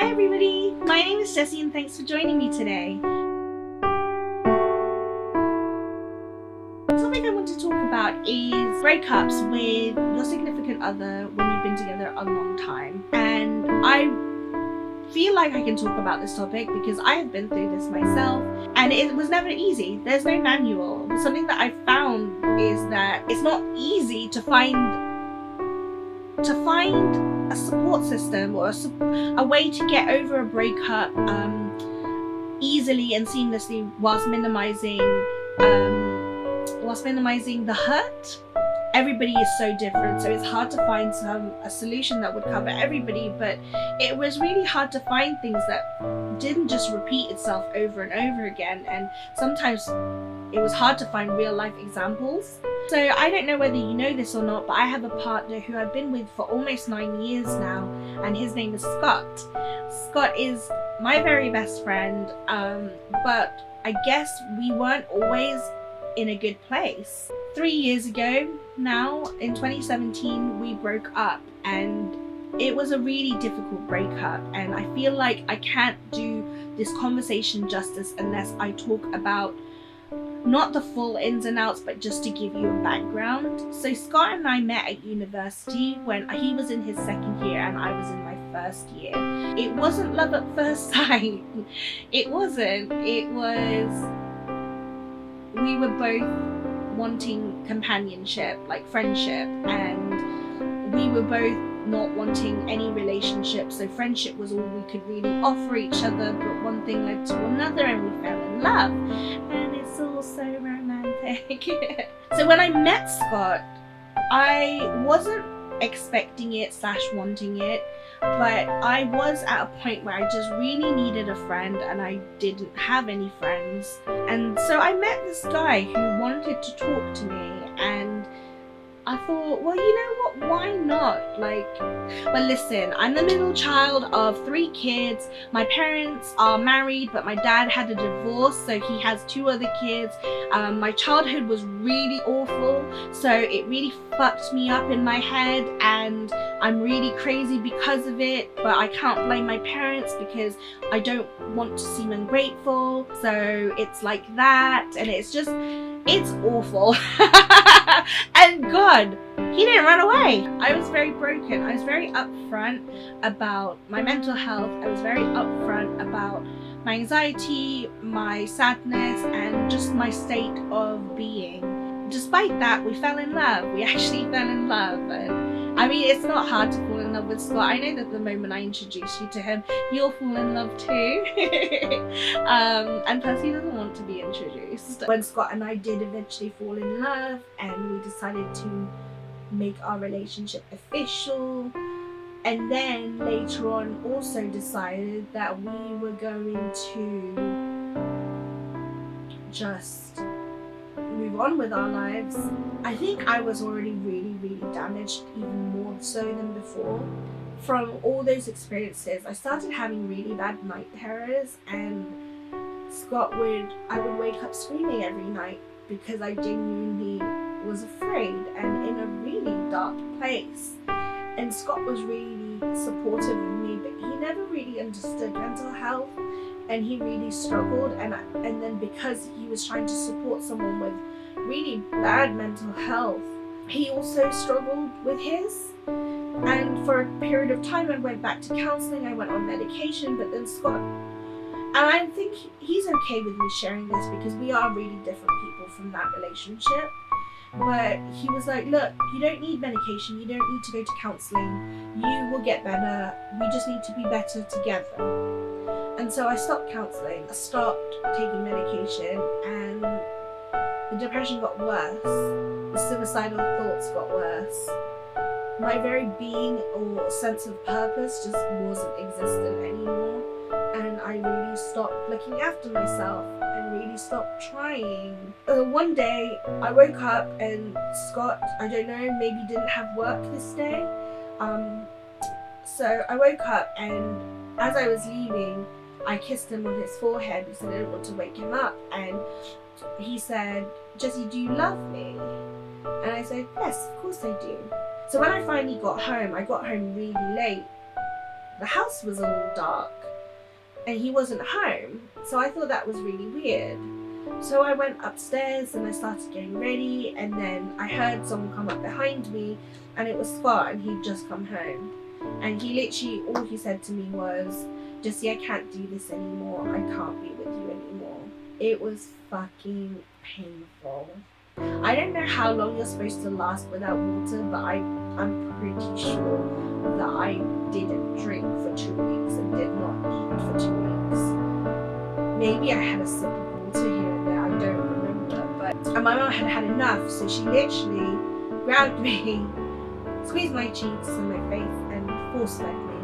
Hi everybody, my name is Jessy and thanks for joining me today. The topic I want to talk about is breakups with your significant other when you've been together a long time. And I feel like I can talk about this topic because I have been through this myself and it was never easy. There's no manual. Something that I found is that it's not easy to find a support system or a way to get over a breakup easily and seamlessly whilst minimizing the hurt. Everybody is so different, so it's hard to find a solution that would cover everybody, but it was really hard to find things that didn't just repeat itself over and over again, and sometimes it was hard to find real life examples. So I don't know whether you know this or not, but I have a partner who I've been with for almost 9 years now, and his name is Scott. Scott is my very best friend, but I guess we weren't always in a good place. 3 years ago now, in 2017, we broke up, and it was a really difficult breakup, and I feel like I can't do this conversation justice unless I talk about not the full ins and outs, but just to give you a background. So Scott and I met at university when he was in his second year and I was in my first year. It wasn't love at first sight. It wasn't. It was, we were both wanting companionship, like friendship, and we were both not wanting any relationship, so friendship was all we could really offer each other, but one thing led to another and we fell in love, and it's all so romantic. So when I met Scott, I wasn't expecting it / wanting it, but I was at a point where I just really needed a friend and I didn't have any friends, and so I met this guy who wanted to talk to me, and I thought, well, you know what, why not? Well, listen, I'm the middle child of 3 kids. My parents are married, but my dad had a divorce, so he has 2 other kids. My childhood was really awful, so it really fucked me up in my head, and I'm really crazy because of it, but I can't blame my parents because I don't want to seem ungrateful, so it's like that, and it's awful. And God, he didn't run away. I was very broken. I was very upfront about my mental health. I was very upfront about my anxiety, my sadness, and just my state of being. Despite that, we fell in love. We actually fell in love. And I mean, it's not hard to fall in love with Scott. I know that the moment I introduce you to him, you'll fall in love too. And plus, he doesn't want to be introduced. When Scott and I did eventually fall in love, and we decided to make our relationship official, and then later on also decided that we were going to just move on with our lives. I think I was already really, really damaged, even more so than before. From all those experiences, I started having really bad night terrors, and I would wake up screaming every night because I genuinely was afraid and in a really dark place. And Scott was really supportive of me, but he never really understood mental health, and he really struggled, and then because he was trying to support someone with really bad mental health, he also struggled with his. And for a period of time I went back to counselling, I went on medication, but then Scott, and I think he's okay with me sharing this because we are really different people from that relationship, but he was like, look, you don't need medication, you don't need to go to counselling, you will get better, we just need to be better together. And so I stopped counselling, I stopped taking medication, and the depression got worse, the suicidal thoughts got worse. My very being or sense of purpose just wasn't existent anymore, and I really stopped looking after myself and really stopped trying. One day I woke up and Scott, I don't know, maybe didn't have work this day. So I woke up, and as I was leaving, I kissed him on his forehead because I didn't want to wake him up, and he said, Jessy, do you love me? And I said, yes, of course I do. So when I finally got home, I got home really late, the house was all dark and he wasn't home. So I thought that was really weird. So I went upstairs and I started getting ready, and then I heard someone come up behind me, and it was Scott, and he'd just come home. And he literally, all he said to me was, "Jessy, I can't do this anymore. I can't be with you anymore." It was fucking painful. I don't know how long you're supposed to last without water, but I'm pretty sure that I didn't drink for 2 weeks and did not eat for 2 weeks. Maybe I had a sip of water here and there, I don't remember. And my mum had had enough, so she literally grabbed me, squeezed my cheeks and my face, and force-fed me,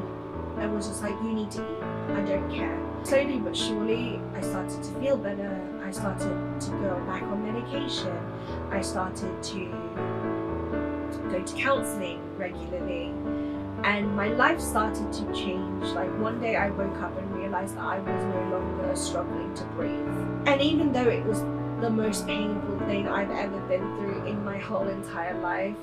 and was just like, "You need to eat, I don't care." Slowly but surely, I started to feel better. I started to go back on medication. I started to go to counselling regularly, and my life started to change. Like, one day I woke up and realised that I was no longer struggling to breathe. And even though it was the most painful thing I've ever been through in my whole entire life,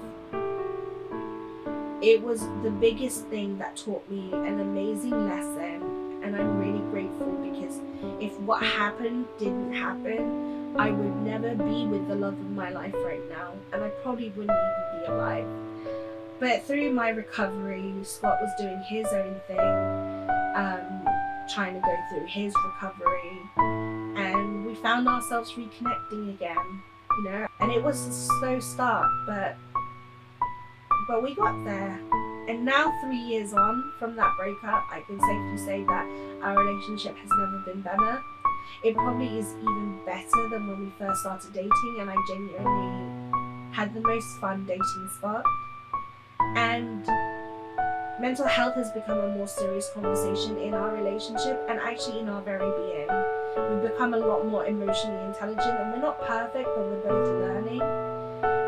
it was the biggest thing that taught me an amazing lesson. And I'm really grateful, because if what happened didn't happen, I would never be with the love of my life right now, and I probably wouldn't even be alive. But through my recovery, Scott was doing his own thing, trying to go through his recovery, and we found ourselves reconnecting again, you know. And it was a slow start, but we got there. And now, 3 years on from that breakup, I can safely say that our relationship has never been better. It probably is even better than when we first started dating, and I genuinely had the most fun dating Scott. And mental health has become a more serious conversation in our relationship, and actually in our very being. We've become a lot more emotionally intelligent, and we're not perfect, but we're both learning.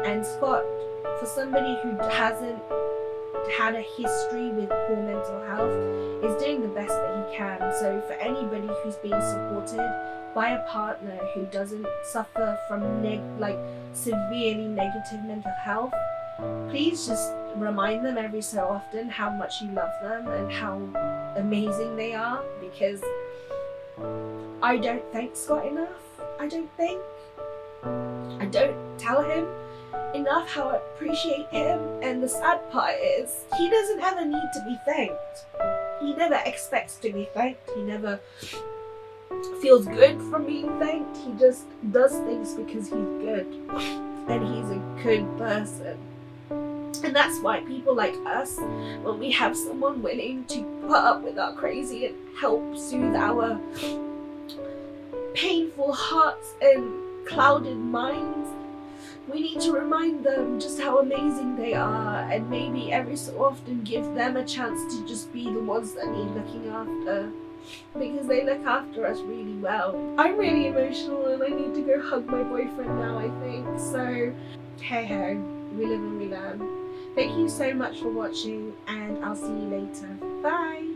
And Scott, for somebody who hasn't had a history with poor mental health, is doing the best that he can. So for anybody who's being supported by a partner who doesn't suffer from severely negative mental health, please just remind them every so often how much you love them and how amazing they are, because I don't thank Scott enough. I don't tell him enough how I appreciate him. And the sad part is, he doesn't ever need to be thanked. He never expects to be thanked. He never feels good from being thanked. He just does things because he's good, and he's a good person. And that's why people like us, when we have someone willing to put up with our crazy and help soothe our painful hearts and clouded minds, we need to remind them just how amazing they are, and maybe every so often give them a chance to just be the ones that need looking after, because they look after us really well. I'm really emotional, and I need to go hug my boyfriend now, I think. So, hey ho, we live and we learn. Thank you so much for watching, and I'll see you later. Bye!